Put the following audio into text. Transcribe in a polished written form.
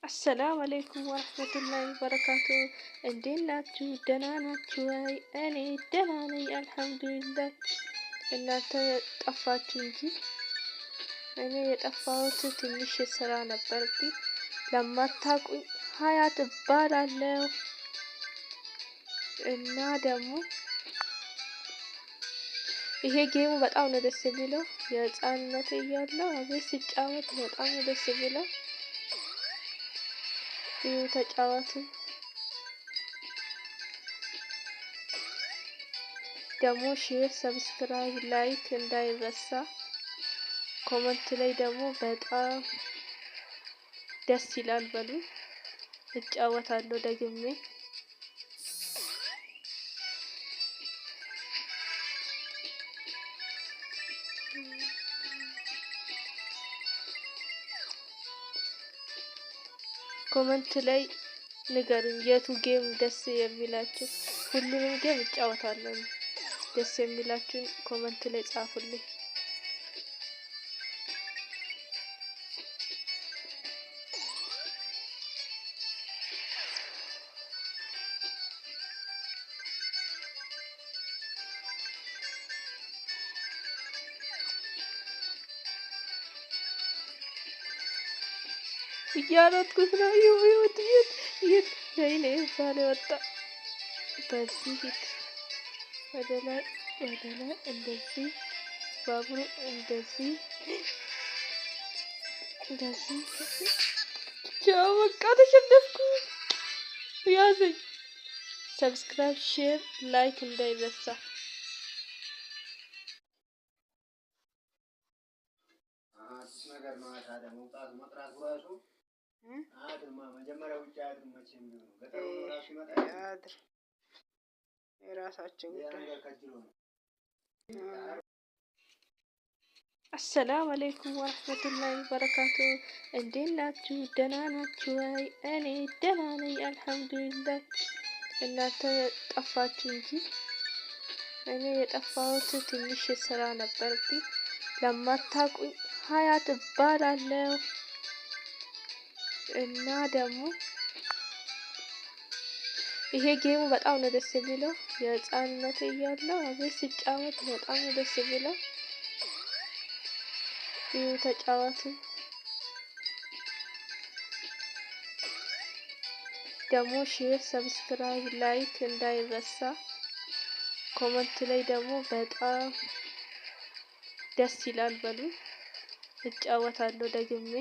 አሰላም አለይኩም ወረህመቱላሂ ወበረካቱ። እንዴት ናችሁ? ደህና ናችሁ ወይ? እኔ ደህና ነኝ አልሐምዱሊላህ። እናንተ ጠፋችሁ እንጂ እኔ የጠፋሁት ትንሽ ስራ ነበርብኝ። ለማታውቁኝ ሀያት እባላለሁ እና ደግሞ ይሄ ጌሙ በጣም ነው ደስ የሚለው። የህፃንነቴ እያለሁ አቤት ስጫወት በጣም ነው ደስ የሚለው። ተጫዋቱ ደግሞ ሼር፣ ሰብስክራይብ፣ ላይክ እንዳይረሳ። ኮመንት ላይ ደግሞ በጣም ደስ ይላል በሉ። እጫወታለሁ ደግሜ። ኮመንት ላይ ንገሩኝ የቱ ጌም ደስ የሚላችሁ። ሁሉንም ጌም እጫወታለሁ። ደስ የሚላችሁን ኮመንት ላይ ጻፉልኝ። እያሮጥኩት ነው። ይሁት ወይኔ ሳለ ወጣ። በዚህ ሂድ ወደ ላይ እንደዚህ ባቡሩ እንደዚህ ቻው በቃ ተሸነፍኩ። ያዘኝ። ሰብስክራይብ፣ ሼር፣ ላይክ እንዳይረሳ። ነገር ነው ታዲያ መውጣት መጥራት ራሱ አድማ መጀመሪያ ውጭ አድር መቼም ቢሆን ገጠሩ ራሱ ይመጣል አድር የራሳችን ጉዳይ ከጅሎ ነው። አሰላም አለይኩም ወረህመቱላሂ ወበረካቱ። እንዴት ናችሁ? ደህና ናችሁ ወይ? እኔ ደህና ነኝ አልሐምዱሊላህ። እናንተ ጠፋችሁ እንጂ እኔ የጠፋሁት ትንሽ ስራ ነበርብኝ። ለማታውቁኝ ሀያት እባላለሁ እና ደግሞ ይሄ ጌሙ በጣም ነው ደስ የሚለው። የህፃንነቴ እያለሁ አቤት ስጫወት በጣም ነው ደስ የሚለው። ተጫዋቱ ደግሞ ሼር፣ ሰብስክራይብ፣ ላይክ እንዳይረሳ። ኮመንት ላይ ደግሞ በጣም ደስ ይላል በሉ። እጫወታለሁ ደግሜ።